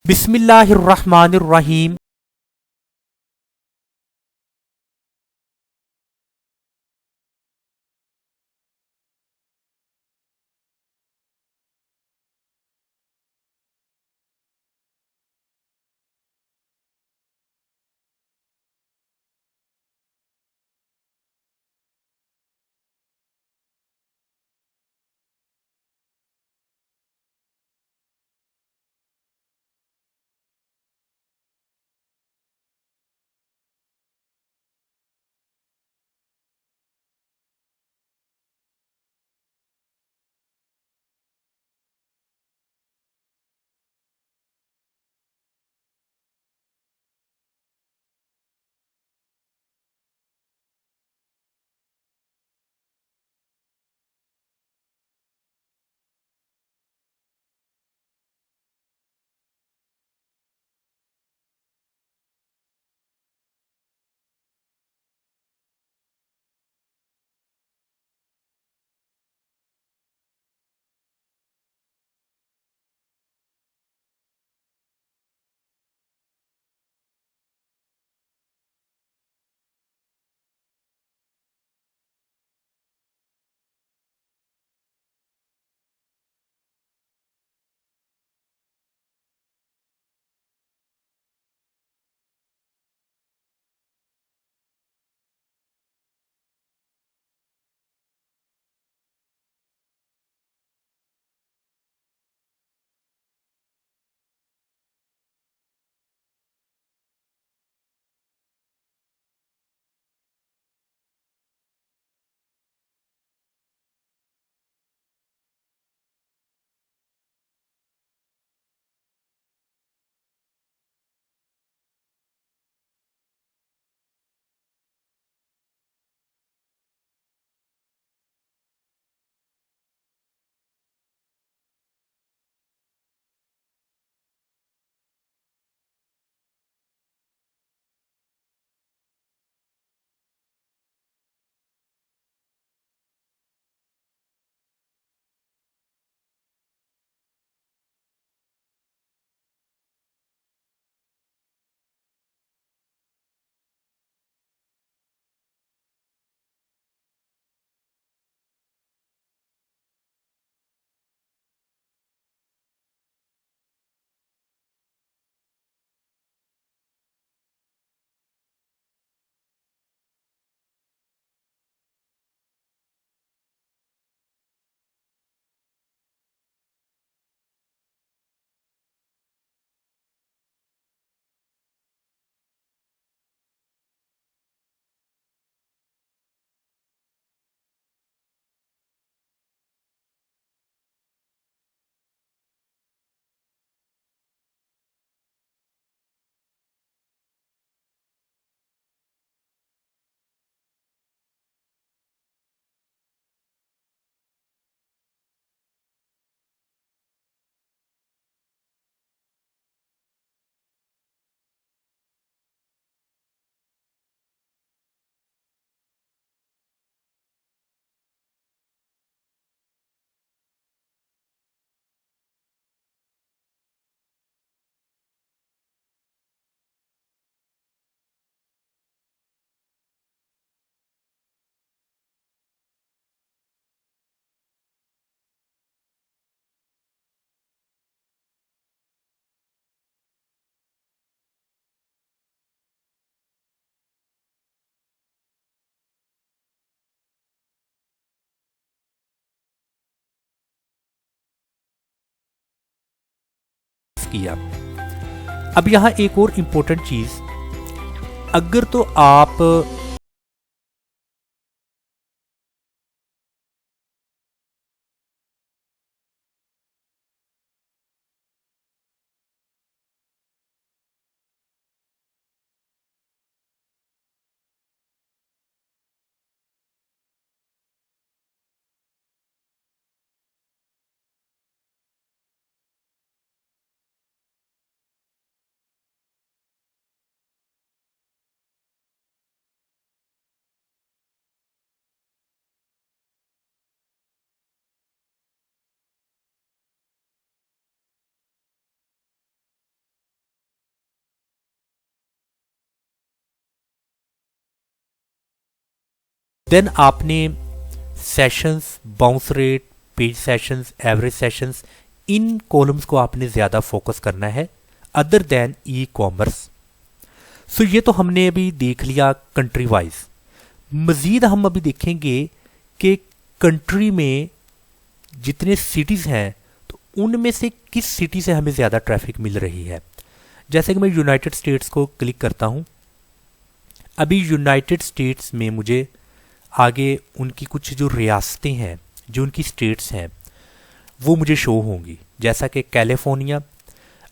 बिस्मिल्लाहिर्रहमानिर्रहीम। किया। अब यहाँ एक और इम्पोर्टेंट चीज, अगर तो आप देन आपने sessions, bounce rate, page sessions, average sessions, इन कॉलम्स को आपने ज़्यादा फोकस करना है other than ecommerce. So ये तो हमने अभी देख लिया कंट्री वाइज। मज़ीद हम अभी देखेंगे कि कंट्री में जितने सिटीज़ हैं तो उनमें से किस सिटी से हमें ज़्यादा ट्रैफिक मिल रही है। जैसे कि मैं यूनाइटेड स्टेट्स को क्लिक करता हूँ, अभी यूनाइटेड स्टेट्स में मुझे आगे उनकी कुछ जो रियासतें हैं, जो उनकी स्टेट्स हैं, वो मुझे शो होंगी। जैसा कि कैलिफोर्निया,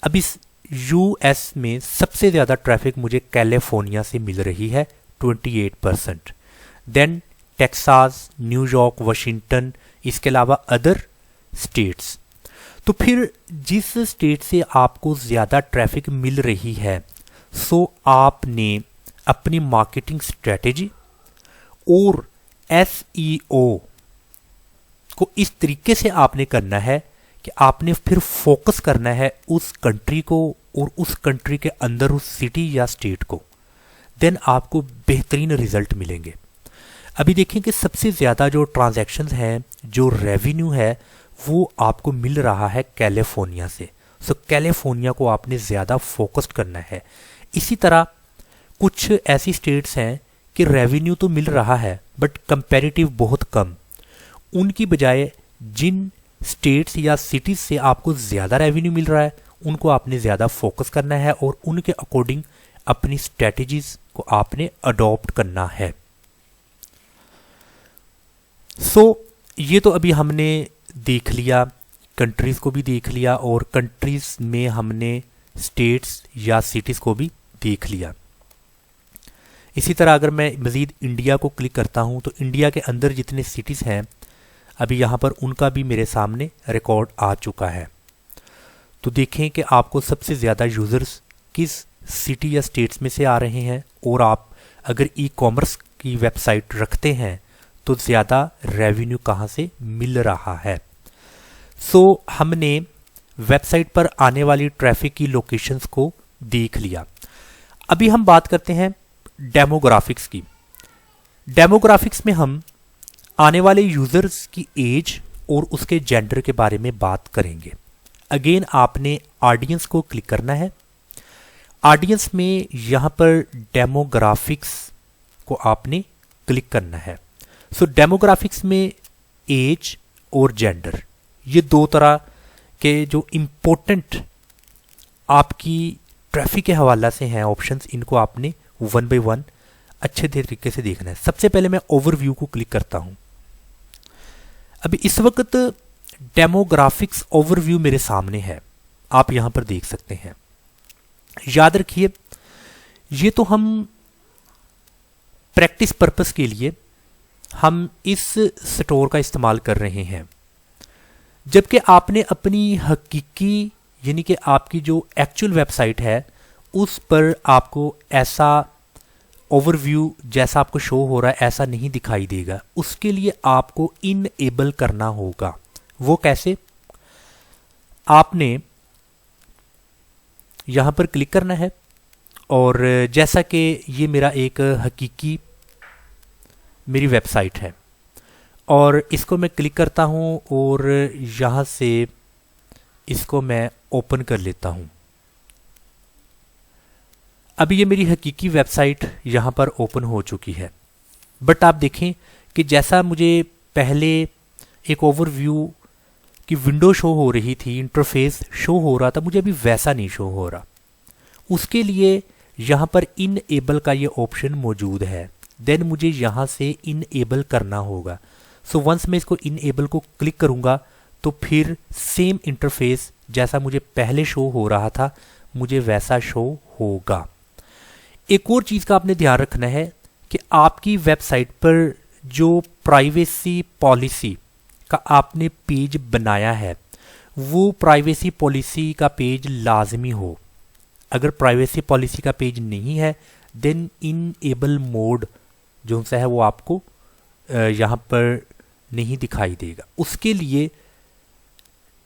अब इस यूएस में सबसे ज़्यादा ट्रैफिक मुझे कैलिफोर्निया से मिल रही है 28%। देन टेक्सास, न्यूयॉर्क, वाशिंगटन, इसके अलावा अदर स्टेट्स। तो फिर जिस स्टेट से आपको ज़्यादा ट्रैफिक मिल रही है, सो आपने अपनी मार्केटिंग स्ट्रेटेजी और एसईओ को इस तरीके से आपने करना है कि आपने फिर फोकस करना है उस कंट्री को और उस कंट्री के अंदर उस सिटी या स्टेट को। देन आपको बेहतरीन रिजल्ट मिलेंगे। अभी देखें कि सबसे ज़्यादा जो ट्रांजैक्शंस हैं, जो रेवेन्यू है, वो आपको मिल रहा है कैलिफोर्निया से। सो कैलिफोर्निया को आपने ज़्यादा फोकस्ड करना है। इसी तरह कुछ ऐसी स्टेट्स हैं कि रेवेन्यू तो मिल रहा है बट कंपैरेटिव बहुत कम। उनकी बजाय जिन स्टेट्स या सिटीज़ से आपको ज़्यादा रेवेन्यू मिल रहा है उनको आपने ज़्यादा फोकस करना है और उनके अकॉर्डिंग अपनी स्ट्रेटजीज को आपने अडॉप्ट करना है। सो ये तो अभी हमने देख लिया, कंट्रीज़ को भी देख लिया और कंट्रीज़ में हमने स्टेट्स या सिटीज़ को भी देख लिया। इसी तरह अगर मैं मज़ीद इंडिया को क्लिक करता हूँ तो इंडिया के अंदर जितने सिटीज़ हैं अभी यहाँ पर उनका भी मेरे सामने रिकॉर्ड आ चुका है। तो देखें कि आपको सबसे ज़्यादा यूज़र्स किस सिटी या स्टेट्स में से आ रहे हैं और आप अगर ई कॉमर्स की वेबसाइट रखते हैं तो ज़्यादा रेवेन्यू कहाँ से मिल रहा है। सो हमने वेबसाइट पर आने वाली ट्रैफिक की लोकेशंस को देख लिया। अभी हम बात करते हैं डेमोग्राफिक्स की। डेमोग्राफिक्स में हम आने वाले यूज़र्स की एज और उसके जेंडर के बारे में बात करेंगे। अगेन आपने ऑडियंस को क्लिक करना है। ऑडियंस में यहाँ पर डेमोग्राफिक्स को आपने क्लिक करना है। सो डेमोग्राफिक्स में एज और जेंडर, ये दो तरह के जो इम्पोर्टेंट आपकी ट्रैफिक के हवाला से हैं ऑप्शंस, इनको आपने वन बाय वन अच्छे तरीके से देखना है। सबसे पहले मैं ओवरव्यू को क्लिक करता हूं। अभी इस वक्त डेमोग्राफिक्स ओवरव्यू मेरे सामने है, आप यहां पर देख सकते हैं। याद रखिए ये तो हम प्रैक्टिस पर्पस के लिए हम इस स्टोर का इस्तेमाल कर रहे हैं, जबकि आपने अपनी हकीकी यानी कि आपकी जो एक्चुअल वेबसाइट है उस पर आपको ऐसा ओवरव्यू जैसा आपको शो हो रहा है ऐसा नहीं दिखाई देगा। उसके लिए आपको इनेबल करना होगा। वो कैसे? आपने यहां पर क्लिक करना है और जैसा कि ये मेरा एक हकीकी मेरी वेबसाइट है और इसको मैं क्लिक करता हूं और यहां से इसको मैं ओपन कर लेता हूं। अभी ये मेरी हकीकी वेबसाइट यहाँ पर ओपन हो चुकी है, बट आप देखें कि जैसा मुझे पहले एक ओवरव्यू की विंडो शो हो रही थी, इंटरफेस शो हो रहा था, मुझे अभी वैसा नहीं शो हो रहा। उसके लिए यहाँ पर इनेबल का ये ऑप्शन मौजूद है। देन मुझे यहाँ से इनेबल करना होगा। सो वंस मैं इसको इनेबल को क्लिक करूँगा तो फिर सेम इंटरफेस जैसा मुझे पहले शो हो रहा था मुझे वैसा शो होगा। एक और चीज़ का आपने ध्यान रखना है कि आपकी वेबसाइट पर जो प्राइवेसी पॉलिसी का आपने पेज बनाया है वो प्राइवेसी पॉलिसी का पेज लाजमी हो। अगर प्राइवेसी पॉलिसी का पेज नहीं है देन इनेबल मोड जो सा है वो आपको यहाँ पर नहीं दिखाई देगा। उसके लिए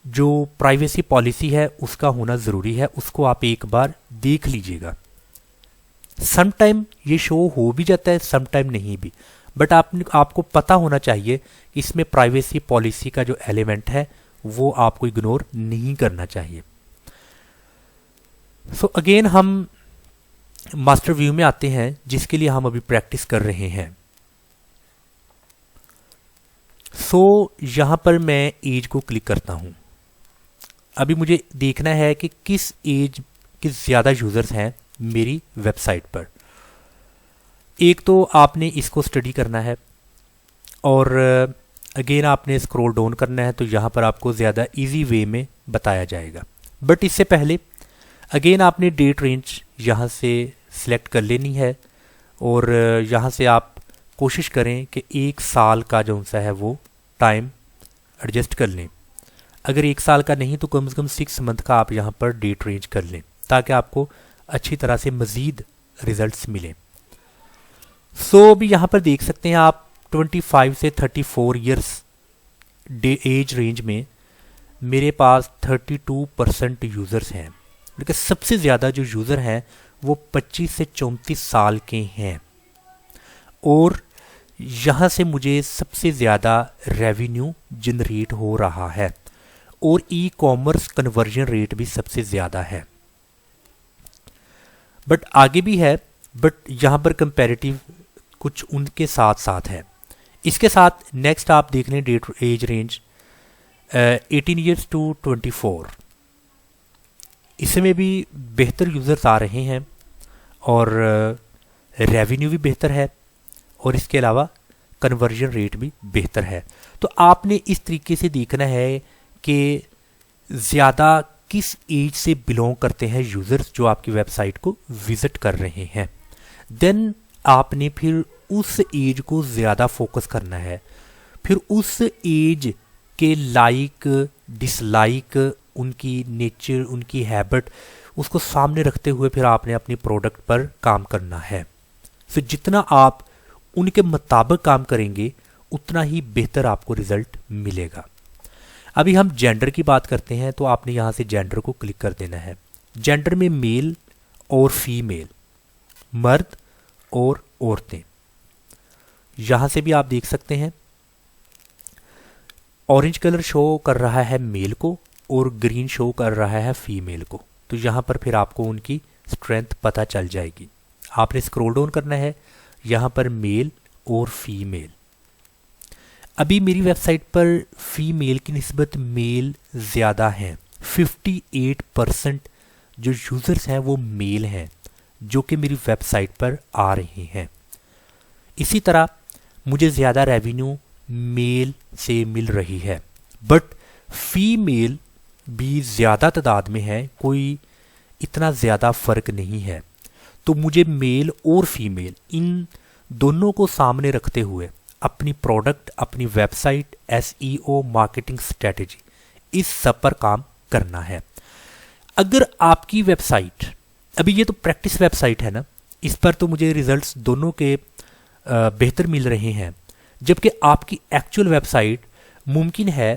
जो प्राइवेसी पॉलिसी है उसका होना ज़रूरी है, उसको आप एक बार देख लीजिएगा। समटाइम ये शो हो भी जाता है, समटाइम नहीं भी, बट आपको पता होना चाहिए कि इसमें प्राइवेसी पॉलिसी का जो एलिमेंट है वो आपको इग्नोर नहीं करना चाहिए। सो अगेन हम मास्टर व्यू में आते हैं, जिसके लिए हम अभी प्रैक्टिस कर रहे हैं। सो यहां पर मैं एज को क्लिक करता हूं। अभी मुझे देखना है कि किस एज के ज़्यादा यूज़र्स हैं मेरी वेबसाइट पर। एक तो आपने इसको स्टडी करना है और अगेन आपने स्क्रॉल डाउन करना है, तो यहाँ पर आपको ज़्यादा इजी वे में बताया जाएगा। बट इससे पहले अगेन आपने डेट रेंज यहाँ से सिलेक्ट कर लेनी है और यहाँ से आप कोशिश करें कि 1 साल का जो सा है वो टाइम एडजस्ट कर लें। अगर 1 साल का नहीं तो कम से कम 6 मंथ का आप यहाँ पर डेट रेंज कर लें, ताकि आपको अच्छी तरह से मज़ीद रिजल्ट्स मिलें। सो अभी यहाँ पर देख सकते हैं आप 25 से 34 ईयर्स एज रेंज में मेरे पास 32% यूज़र्स हैं, लेकिन सबसे ज़्यादा जो यूज़र हैं वो 25 से 34 साल के हैं और यहाँ से मुझे सबसे ज़्यादा रेवेन्यू जनरेट हो रहा है और ई कॉमर्स कन्वर्जन रेट भी सबसे ज़्यादा है। बट आगे भी है, बट यहाँ पर कंपैरेटिव कुछ उनके साथ साथ है। इसके साथ नेक्स्ट आप देख लें date age range 18 years to 24, इसमें भी बेहतर यूज़र्स आ रहे हैं और रेवेन्यू भी बेहतर है और इसके अलावा कन्वर्जन रेट भी बेहतर है। तो आपने इस तरीके से देखना है कि ज़्यादा किस एज से बिलोंग करते हैं यूज़र्स जो आपकी वेबसाइट को विज़िट कर रहे हैं। देन आपने फिर उस एज को ज़्यादा फोकस करना है, फिर उस एज के लाइक डिसलाइक, उनकी नेचर, उनकी हैबिट, उसको सामने रखते हुए फिर आपने अपनी प्रोडक्ट पर काम करना है। सो जितना आप उनके मुताबिक काम करेंगे उतना ही बेहतर आपको रिजल्ट मिलेगा। अभी हम जेंडर की बात करते हैं, तो आपने यहाँ से जेंडर को क्लिक कर देना है। जेंडर में मेल और फीमेल, मर्द और औरतें, यहाँ से भी आप देख सकते हैं ऑरेंज कलर शो कर रहा है मेल को और ग्रीन शो कर रहा है फीमेल को। तो यहाँ पर फिर आपको उनकी स्ट्रेंथ पता चल जाएगी। आपने स्क्रॉल डाउन करना है, यहाँ पर मेल और फीमेल। अभी मेरी वेबसाइट पर फीमेल की निस्बत मेल ज़्यादा हैं। 58% जो यूज़र्स हैं वो मेल हैं जो कि मेरी वेबसाइट पर आ रहे हैं। इसी तरह मुझे ज़्यादा रेवेन्यू मेल से मिल रही है, बट फीमेल भी ज़्यादा तादाद में है, कोई इतना ज़्यादा फ़र्क नहीं है। तो मुझे मेल और फीमेल इन दोनों को सामने रखते हुए अपनी प्रोडक्ट, अपनी वेबसाइट, SEO, मार्केटिंग स्ट्रेटेजी, इस सब पर काम करना है। अगर आपकी वेबसाइट, अभी ये तो प्रैक्टिस वेबसाइट है ना, इस पर तो मुझे रिजल्ट्स दोनों के बेहतर मिल रहे हैं, जबकि आपकी एक्चुअल वेबसाइट मुमकिन है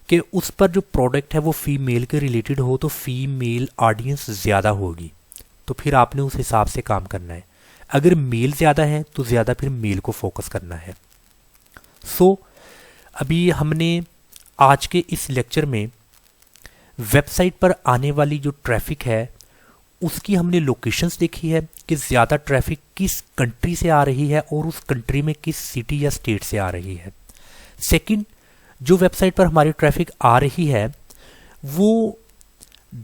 कि उस पर जो प्रोडक्ट है वो फीमेल के रिलेटेड हो, तो फीमेल ऑडियंस ज़्यादा होगी, तो फिर आपने उस हिसाब से काम करना है। अगर मेल ज़्यादा है तो ज़्यादा फिर मेल को फोकस करना है। सो अभी हमने आज के इस लेक्चर में वेबसाइट पर आने वाली जो ट्रैफिक है उसकी हमने लोकेशंस देखी है कि ज़्यादा ट्रैफिक किस कंट्री से आ रही है और उस कंट्री में किस सिटी या स्टेट से आ रही है। सेकंड, जो वेबसाइट पर हमारी ट्रैफिक आ रही है वो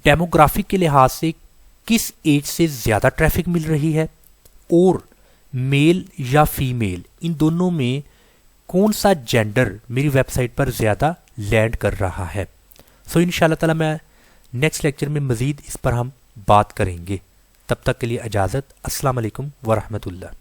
डेमोग्राफिक के लिहाज से किस एज से ज़्यादा ट्रैफिक मिल रही है और मेल या फीमेल, इन दोनों में कौन सा जेंडर मेरी वेबसाइट पर ज़्यादा लैंड कर रहा है। सो इंशाल्लाह ताला मैं नेक्स्ट लेक्चर में मज़ीद इस पर हम बात करेंगे। तब तक के लिए इजाज़त। अस्सलाम वालेकुम व रहमतुल्लाह।